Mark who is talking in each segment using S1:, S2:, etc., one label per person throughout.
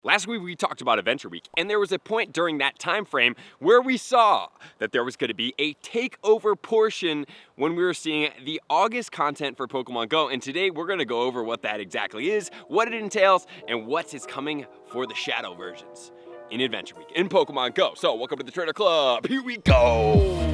S1: Last week we talked about Adventure Week, and there was a point during that time frame where we saw that there was going to be a takeover portion when we were seeing the August content for Pokemon Go, and today we're going to go over what that exactly is, what it entails, and what is coming for the Shadow versions in Adventure Week in Pokemon Go. So welcome to the Trader Club, here we go!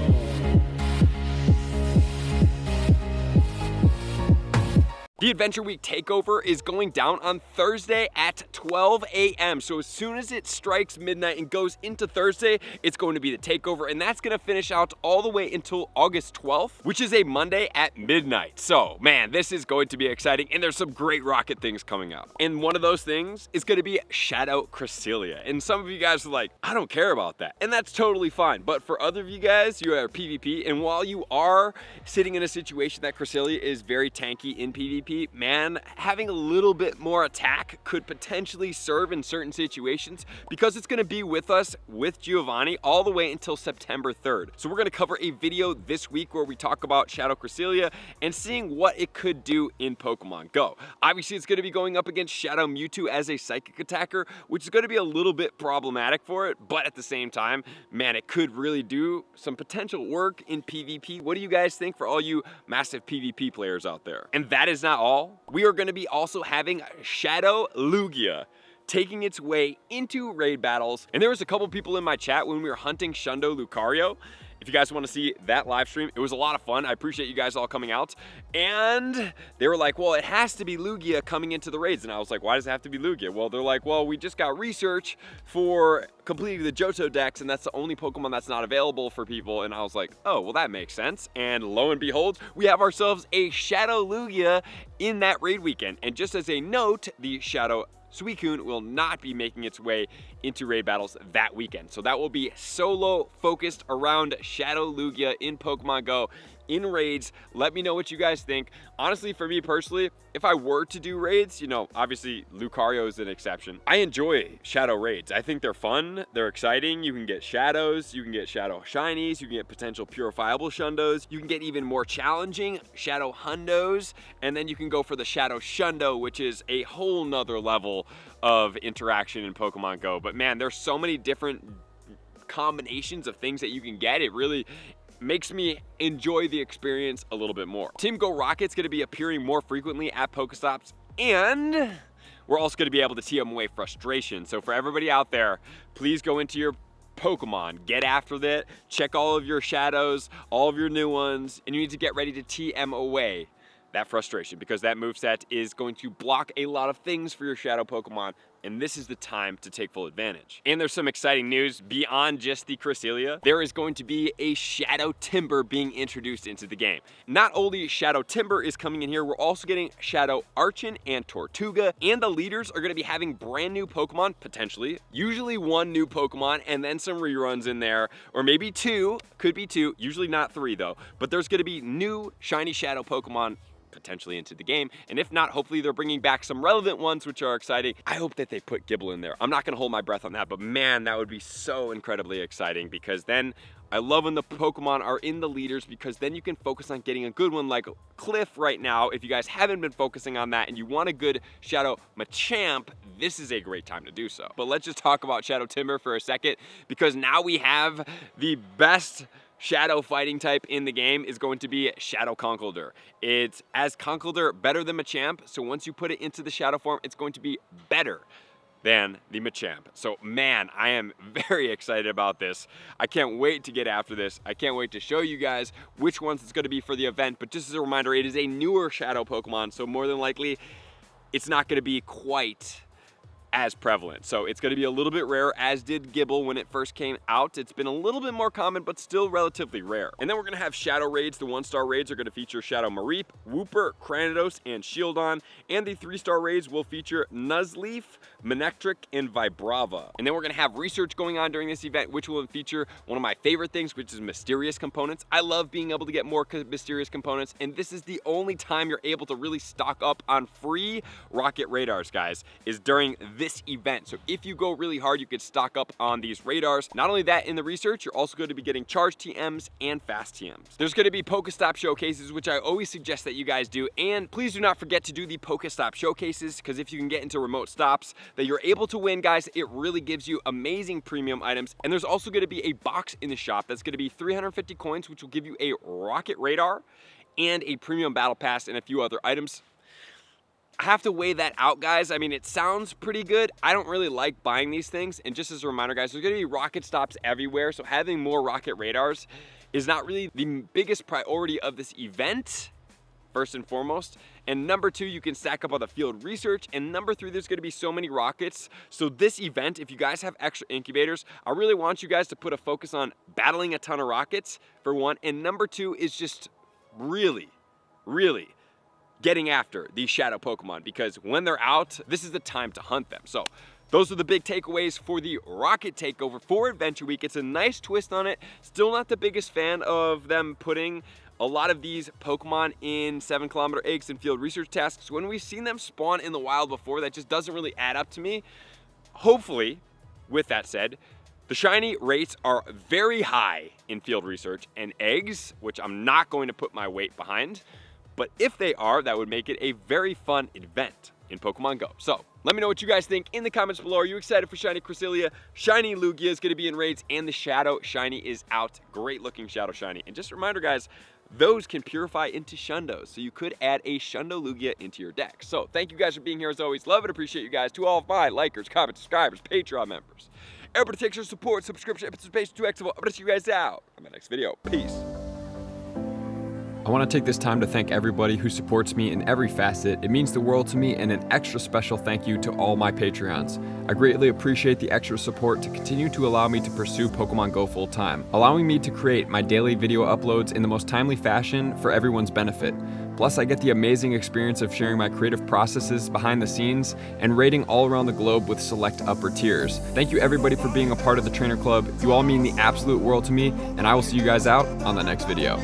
S1: The Adventure Week Takeover is going down on Thursday at 12 a.m. So as soon as it strikes midnight and goes into Thursday, it's going to be the Takeover, and that's going to finish out all the way until August 12th, which is a Monday at midnight. So, man, this is going to be exciting, and there's some great rocket things coming out. And one of those things is going to be Shadow Cresselia. And some of you guys are like, I don't care about that. And that's totally fine. But for other of you guys, you are PvP, and while you are sitting in a situation that Cresselia is very tanky in PvP, man, having a little bit more attack could potentially serve in certain situations because it's going to be with us with Giovanni all the way until September 3rd. So we're going to cover a video this week where we talk about Shadow Cresselia and seeing what it could do in Pokemon Go. Obviously, it's going to be going up against Shadow Mewtwo as a psychic attacker, which is going to be a little bit problematic for it, but at the same time, man, it could really do some potential work in PvP. What do you guys think for all you massive PvP players out there? And that is not all. We are going to be also having Shadow Lugia taking its way into raid battles. And there was a couple people in my chat when we were hunting Shundo Lucario. If you guys want to see that live stream, it was a lot of fun. I appreciate you guys all coming out. And they were like, well, it has to be Lugia coming into the raids. And I was like, why does it have to be Lugia? Well, they're like, well, we just got research for completing the Johto Dex, and that's the only Pokemon that's not available for people. And I was like, oh, well, that makes sense. And lo and behold, we have ourselves a Shadow Lugia in that raid weekend. And just as a note, the Shadow Suicune will not be making its way into raid battles that weekend. So that will be solo focused around Shadow Lugia in Pokemon Go in raids. Let me know what you guys think. Honestly, for me personally, if I were to do raids, you know, obviously Lucario is an exception. I enjoy Shadow raids. I think they're fun, they're exciting. You can get Shadows, you can get Shadow Shinies, you can get potential purifiable Shundos, you can get even more challenging Shadow Hundos, and then you can go for the Shadow Shundo, which is a whole nother level of interaction in Pokemon Go. But man, there's so many different combinations of things that you can get. It really makes me enjoy the experience a little bit more. Team Go Rocket's going to be appearing more frequently at Pokestops, and we're also going to be able to TM away frustration. So for everybody out there, please go into your Pokemon, get after that, check all of your shadows, all of your new ones, and you need to get ready to TM away that frustration, because that moveset is going to block a lot of things for your Shadow Pokemon, and this is the time to take full advantage. And there's some exciting news beyond just the Cresselia. There is going to be a Shadow Timber being introduced into the game. Not only Shadow Timber is coming in here, we're also getting Shadow Archon and Tortuga, and the leaders are going to be having brand new Pokemon, potentially. Usually one new Pokemon and then some reruns in there, or maybe two, could be two, usually not three though, but there's going to be new shiny Shadow Pokemon potentially into the game, and if not, hopefully they're bringing back some relevant ones, which are exciting. I hope that they put Gible in there. I'm not gonna hold my breath on that, but man, that would be so incredibly exciting, because then I love when the Pokemon are in the leaders, because then you can focus on getting a good one like Cliff right now. If you guys haven't been focusing on that and you want a good Shadow Machamp, this is a great time to do so. But let's just talk about Shadow Timber for a second, because now we have the best Shadow fighting type in the game is going to be Shadow Conkeldurr. It's as Conkeldurr better than Machamp, so once you put it into the Shadow form, it's going to be better than the Machamp. So man, I am very excited about this. I can't wait to get after this. I can't wait to show you guys which ones it's going to be for the event, but just as a reminder, it is a newer Shadow Pokemon, so more than likely, it's not going to be quite as prevalent. So it's going to be a little bit rare, as did Gible when it first came out. It's been a little bit more common, but still relatively rare. And then we're going to have Shadow raids. The 1-star raids are going to feature Shadow Mareep, Wooper, Cranidos, and Shieldon. And the 3-star raids will feature Nuzleaf, Manectric, and Vibrava. And then we're going to have research going on during this event, which will feature one of my favorite things, which is mysterious components. I love being able to get more mysterious components, and this is the only time you're able to really stock up on free rocket radars, guys, is during this this event. So if you go really hard, you could stock up on these radars. Not only that, in the research, you're also going to be getting charged TMs and fast TMs. There's going to be Pokestop Showcases, which I always suggest that you guys do. And please do not forget to do the Pokestop Showcases, because if you can get into remote stops that you're able to win, guys, it really gives you amazing premium items. And there's also going to be a box in the shop that's going to be 350 coins, which will give you a rocket radar and a premium battle pass and a few other items. I have to weigh that out, guys. I mean, it sounds pretty good. I don't really like buying these things. And just as a reminder, guys, there's gonna be rocket stops everywhere. So having more rocket radars is not really the biggest priority of this event, first and foremost. And number two, you can stack up on the field research. And number three, there's gonna be so many rockets. So this event, if you guys have extra incubators, I really want you guys to put a focus on battling a ton of rockets, for one. And number two is just really getting after these shadow Pokemon, because when they're out, this is the time to hunt them. So those are the big takeaways for the Rocket Takeover for Adventure Week. It's a nice twist on it. Still not the biggest fan of them putting a lot of these Pokemon in 7-kilometer eggs and field research tasks. When we've seen them spawn in the wild before, that just doesn't really add up to me. Hopefully, with that said, the shiny rates are very high in field research and eggs, which I'm not going to put my weight behind. But if they are, that would make it a very fun event in Pokemon Go. So let me know what you guys think in the comments below. Are you excited for shiny Cresselia? Shiny Lugia is going to be in raids, and the Shadow Shiny is out. Great looking Shadow Shiny. And just a reminder, guys, those can purify into Shundos. So you could add a Shundo Lugia into your deck. So thank you guys for being here as always. Love and appreciate you guys. To all of my likers, comments, subscribers, Patreon members. Everybody takes your support, subscription, and participation to X. I'm going to see you guys out on my next video. Peace.
S2: I want to take this time to thank everybody who supports me in every facet. It means the world to me, and an extra special thank you to all my Patreons. I greatly appreciate the extra support to continue to allow me to pursue Pokemon Go full time, allowing me to create my daily video uploads in the most timely fashion for everyone's benefit. Plus, I get the amazing experience of sharing my creative processes behind the scenes and raiding all around the globe with select upper tiers. Thank you everybody for being a part of the Trainer Club. You all mean the absolute world to me, and I will see you guys out on the next video.